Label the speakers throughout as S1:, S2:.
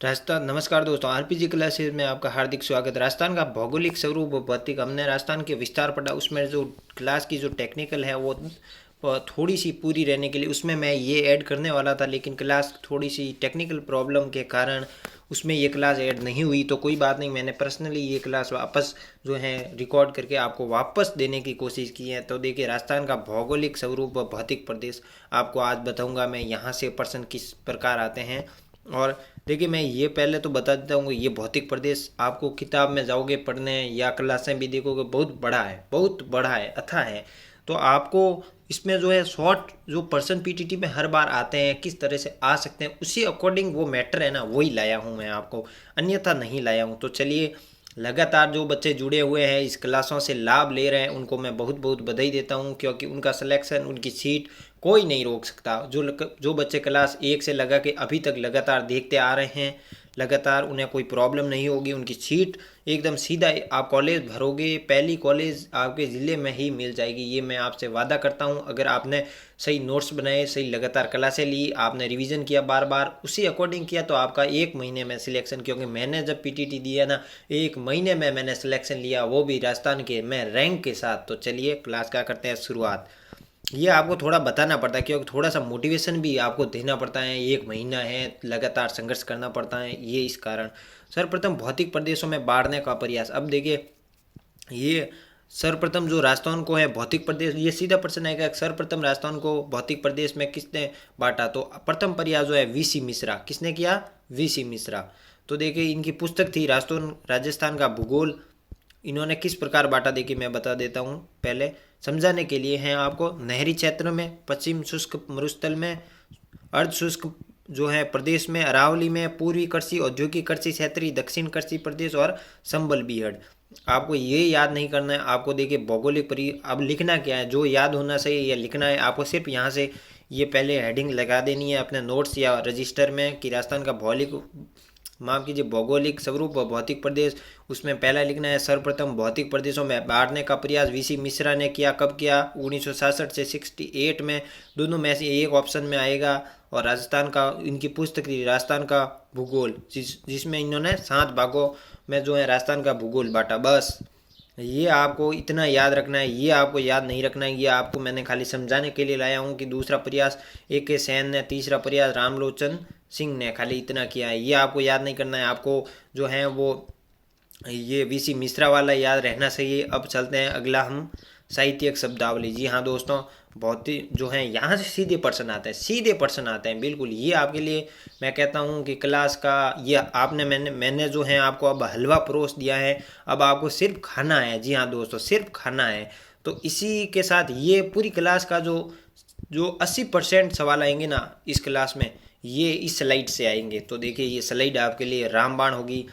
S1: राजस्थान। नमस्कार दोस्तों, RPG classes में आपका हार्दिक स्वागत। राजस्थान का भौगोलिक स्वरूप व भौतिक, हमने राजस्थान के विस्तार पढ़ा। उसमें जो क्लास की जो टेक्निकल है वो थोड़ी सी पूरी रहने के लिए उसमें मैं ये ऐड करने वाला था, लेकिन क्लास थोड़ी सी टेक्निकल प्रॉब्लम के कारण उसमें ये क्लास ऐड नहीं हुई। तो कोई बात नहीं, मैंने पर्सनली ये क्लास वापस जो है रिकॉर्ड करके आपको वापस देने की कोशिश की है। तो देखिए, राजस्थान का भौगोलिक स्वरूप व भौतिक प्रदेश आपको आज बताऊंगा मैं, यहाँ से प्रश्न किस प्रकार आते हैं। और देखिए, मैं ये पहले तो बता देता हूँ, ये भौतिक प्रदेश आपको किताब में जाओगे पढ़ने या क्लासें भी देखोगे, बहुत बड़ा है, बहुत बड़ा है, अथा है। तो आपको इसमें जो है शॉर्ट जो पर्सन पीटीटी में हर बार आते हैं, किस तरह से आ सकते हैं, उसी अकॉर्डिंग वो मैटर है ना, वही लाया हूँ मैं आपको, अन्यथा नहीं लाया हूँ। तो चलिए, लगातार जो बच्चे जुड़े हुए हैं, इस क्लासों से लाभ ले रहे हैं, उनको मैं बहुत बहुत बधाई देता हूं, क्योंकि उनका सिलेक्शन, उनकी सीट कोई नहीं रोक सकता। जो बच्चे क्लास 1 से लगा के अभी तक लगातार देखते आ रहे हैं, लगातार उन्हें कोई प्रॉब्लम नहीं होगी। उनकी सीट एकदम सीधा, आप कॉलेज भरोगे, पहली कॉलेज आपके ज़िले में ही मिल जाएगी, ये मैं आपसे वादा करता हूँ। अगर आपने सही नोट्स बनाए, सही लगातार क्लासें ली, आपने रिवीजन किया, बार बार उसी अकॉर्डिंग किया, तो आपका 1 महीने में सिलेक्शन, क्योंकि मैंने जब पीटीटी दिया ना, 1 महीने में मैंने सिलेक्शन लिया, वो भी राजस्थान के मैं रैंक के साथ। तो चलिए, क्लास का करते हैं शुरुआत। ये आपको थोड़ा बताना पड़ता है, क्योंकि थोड़ा सा मोटिवेशन भी आपको देना पड़ता है। 1 महीना है, लगातार संघर्ष करना पड़ता है, ये इस कारण। सर्वप्रथम भौतिक प्रदेशों में बांटने का प्रयास। अब देखिए, ये सर्वप्रथम जो राजस्थान को है भौतिक प्रदेश, ये सीधा प्रश्न आएगा, सर्वप्रथम राजस्थान को भौतिक प्रदेश में किसने बांटा? तो प्रथम प्रयास जो है वीसी मिश्रा, किसने किया? वीसी मिश्रा। तो देखिए, इनकी पुस्तक थी राजस्थान का भूगोल। इन्होंने किस प्रकार बांटा, देखिए मैं बता देता हूँ। पहले समझाने के लिए हैं आपको, नहरी क्षेत्र में, पश्चिम शुष्क मरुस्थल में, अर्ध शुष्क जो है प्रदेश में, अरावली में, पूर्वी कृषि औद्योगिक कृषि क्षेत्रीय, दक्षिण कृषि प्रदेश और संबल बीहड़। आपको ये याद नहीं करना है, आपको देखिए भौगोलिक परि अब लिखना क्या है, जो याद होना चाहिए ये लिखना है आपको। सिर्फ यहाँ से ये पहले हेडिंग लगा देनी है अपने नोट्स या रजिस्टर में कि राजस्थान का माफ कीजिए भौगोलिक स्वरूप व भौतिक प्रदेश। उसमें पहला लिखना है, सर्वप्रथम भौतिक प्रदेशों में बांटने का प्रयास वीसी मिश्रा ने किया। कब किया? 1967 से 68 में, दोनों में से एक ऑप्शन में आएगा। और राजस्थान का, इनकी पुस्तक थी राजस्थान का भूगोल, जिसमें इन्होंने 7 भागों में जो है राजस्थान का भूगोल बांटा। बस ये आपको इतना याद रखना है, ये आपको याद नहीं रखना है, ये आपको मैंने खाली समझाने के लिए लाया हूँ कि दूसरा प्रयास ए के सैन ने, तीसरा प्रयास रामलोचन सिंह ने, खाली इतना किया है, ये आपको याद नहीं करना है। आपको जो है वो ये वीसी मिश्रा वाला याद रहना चाहिए। अब चलते हैं अगला, हम साहित्यिक शब्दावली। जी हाँ दोस्तों, बहुत ही जो है यहाँ से सीधे प्रश्न आते हैं, सीधे प्रश्न आते हैं बिल्कुल। ये आपके लिए मैं कहता हूँ कि क्लास का ये आपने मैंने जो है आपको अब हलवा परोस दिया है, अब आपको सिर्फ खाना है। जी हाँ दोस्तों, सिर्फ खाना है। तो इसी के साथ ये पूरी क्लास का जो जो 80% सवाल आएंगे ना इस क्लास में, ये इस स्लाइड से आएंगे। तो देखिए, ये स्लाइड आपके लिए रामबाण होगी।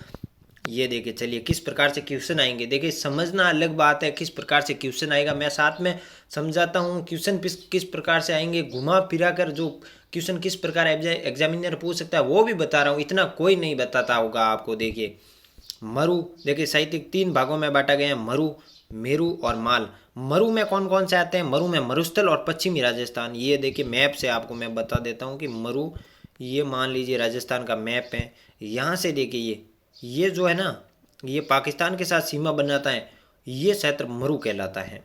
S1: ये देखिए, चलिए किस प्रकार से क्वेश्चन आएंगे। देखिए, समझना अलग बात है, किस प्रकार से क्वेश्चन आएगा मैं साथ में समझाता हूँ। क्वेश्चन किस प्रकार से आएंगे, घुमा फिरा कर जो क्वेश्चन किस प्रकार एग्जामिनर पूछ सकता है वो भी बता रहा हूँ, इतना कोई नहीं बताता होगा आपको। देखिए, मरु, देखिए साहित्यिक 3 भागों में बांटा गया है, मरु, मेरु और माल। मरु में कौन कौन से आते हैं? मरु में मरुस्थल और पश्चिमी राजस्थान। ये देखिए मैप से आपको मैं बता देता हूँ कि मरु, ये मान लीजिए राजस्थान का मैप है। यहाँ से देखिए, ये जो है ना, ये पाकिस्तान के साथ सीमा बनाता है, ये क्षेत्र मरु कहलाता है।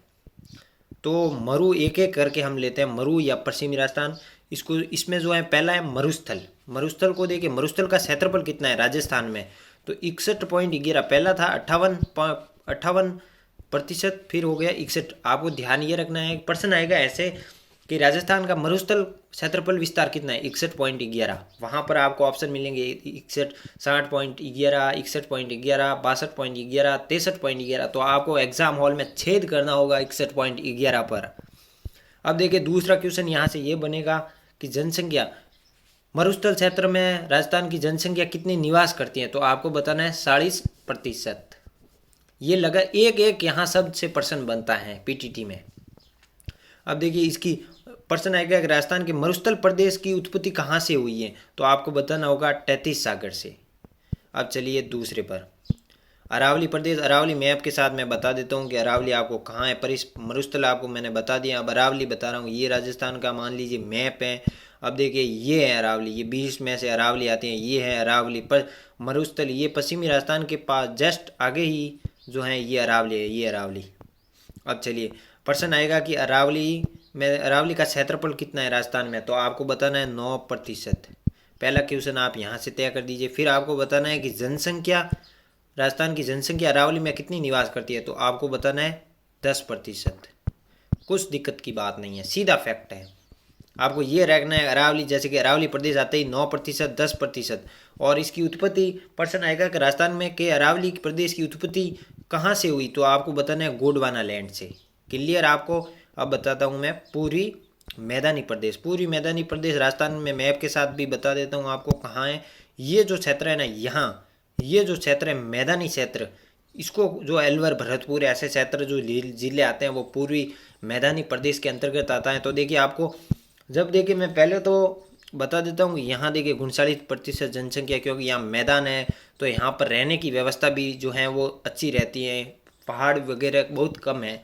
S1: तो मरु एक एक करके हम लेते हैं, मरु या पश्चिमी राजस्थान। इसको, इसमें जो है पहला है मरुस्थल। मरुस्थल को देखिए, मरुस्थल का क्षेत्रफल कितना है राजस्थान में? तो 61.11। पहला था 58%, फिर हो गया 61। आपको ध्यान ये रखना है, प्रश्न आएगा ऐसे कि राजस्थान का मरुस्थल क्षेत्रफल विस्तार कितना है? 61.11। वहाँ पर आपको ऑप्शन मिलेंगे 61, 60.11, 61.11, 62.11, 63.11। तो आपको एग्जाम हॉल में छेद करना होगा 61.11 पर। अब देखिए, दूसरा क्वेश्चन यहाँ से ये बनेगा कि जनसंख्या, मरुस्थल क्षेत्र में राजस्थान की जनसंख्या कितनी निवास करती है? तो आपको बताना है 40%। ये लगा एक एक यहाँ शब्द से प्रश्न बनता है पीटीटी में। अब देखिए, इसकी प्रश्न आएगा कि राजस्थान के मरुस्थल प्रदेश की उत्पत्ति कहाँ से हुई है? तो आपको बताना होगा 33 सागर से। अब चलिए दूसरे पर, अरावली प्रदेश। अरावली मैप के साथ मैं बता देता हूँ कि अरावली आपको कहाँ है। मरुस्थल आपको मैंने बता दिया, अब अरावली बता रहा हूँ। ये राजस्थान का मान लीजिए मैप है। अब देखिए ये है अरावली, ये 20 में से अरावली आती है, ये है अरावली पर मरुस्थल, ये पश्चिमी राजस्थान के पास जस्ट आगे ही जो है ये अरावली है, ये अरावली। अब चलिए प्रश्न आएगा कि अरावली में, अरावली का क्षेत्रफल कितना है राजस्थान में, तो आपको बताना है 9%। पहला क्वेश्चन आप यहाँ से तय कर दीजिए। फिर आपको बताना है कि जनसंख्या, राजस्थान की जनसंख्या अरावली में कितनी निवास करती है, तो आपको बताना है 10%। कुछ दिक्कत की बात नहीं है, सीधा फैक्ट है। आपको ये रखना है अरावली, जैसे कि अरावली प्रदेश आते ही 9%, 10%। और इसकी उत्पत्ति, प्रश्न आएगा कि राजस्थान में के अरावली प्रदेश की उत्पत्ति कहाँ से हुई, तो आपको बताना है गोंडवाना लैंड से। क्लियर। आपको अब बताता हूँ मैं पूर्वी मैदानी प्रदेश, पूर्वी मैदानी प्रदेश राजस्थान में मैप के साथ भी बता देता हूँ आपको कहाँ है। ये जो क्षेत्र है ना, यहाँ ये जो क्षेत्र है मैदानी क्षेत्र, इसको जो अलवर भरतपुर ऐसे क्षेत्र जो जिले आते हैं वो पूर्वी मैदानी प्रदेश के अंतर्गत आता है। तो देखिए आपको, जब देखिए मैं पहले तो बता देता हूँ, यहाँ देखिए 39% जनसंख्या, क्योंकि यहाँ मैदान है तो यहाँ पर रहने की व्यवस्था भी जो है वो अच्छी रहती है, पहाड़ वगैरह बहुत कम है।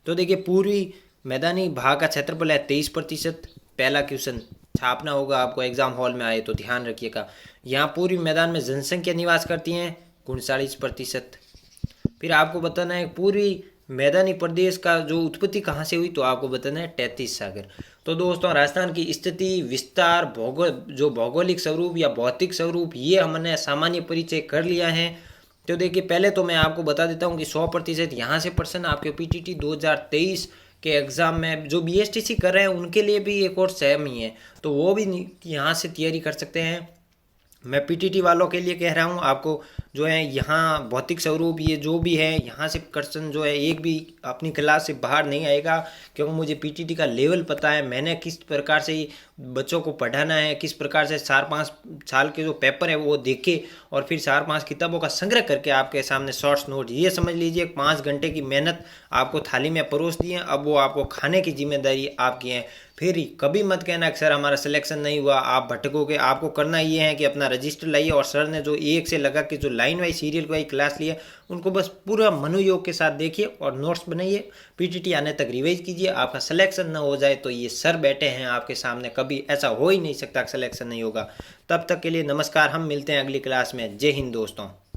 S1: तो देखिए पूर्वी मैदानी भाग का क्षेत्रफल है 23%। पहला क्वेश्चन छापना होगा आपको एग्जाम हॉल में आए तो ध्यान रखिएगा। यहाँ पूर्वी मैदान में जनसंख्या निवास करती है 39%। फिर आपको बताना है पूर्वी मैदानी प्रदेश का जो उत्पत्ति कहाँ से हुई, तो आपको बताना है 33 सागर। तो दोस्तों राजस्थान की स्थिति, विस्तार, भौगोलिक स्वरूप या भौतिक स्वरूप, ये हमने सामान्य परिचय कर लिया है। तो देखिए पहले तो मैं आपको बता देता हूँ कि 100% यहाँ से प्रश्न आपके पीटीटी 2023 के एग्ज़ाम में जो बीएसटीसी कर रहे हैं उनके लिए भी एक और सेम ही है, तो वो भी यहाँ से तैयारी कर सकते हैं। मैं पीटीटी वालों के लिए कह रहा हूँ, आपको जो है यहाँ भौतिक स्वरूप ये जो भी है यहाँ से क्वेश्चन जो है एक भी अपनी क्लास से बाहर नहीं आएगा, क्योंकि मुझे पीटीटी का लेवल पता है, मैंने किस प्रकार से बच्चों को पढ़ाना है, किस प्रकार से 4-5 साल के जो पेपर है वो देखे और फिर 4-5 किताबों का संग्रह करके आपके सामने शॉर्ट्स नोट, ये समझ लीजिए 5 घंटे की मेहनत आपको थाली में परोस दी है। अब वो आपको खाने की जिम्मेदारी आपकी है। फिर कभी मत कहना कि सर हमारा सिलेक्शन नहीं हुआ, आप भटकोगे। आपको करना ये है कि अपना रजिस्टर लाइए और सर ने जो एक से लगा के जो line wise serial wise class लिए उनको बस पूरा मनोयोग के साथ देखिए और नोट्स बनाइए, पीटीटी आने तक रिवाइज कीजिए। आपका सिलेक्शन ना हो जाए तो ये सर बैठे हैं आपके सामने, कभी ऐसा हो ही नहीं सकता कि सिलेक्शन नहीं होगा। तब तक के लिए नमस्कार, हम मिलते हैं अगली क्लास में। जय हिंद दोस्तों।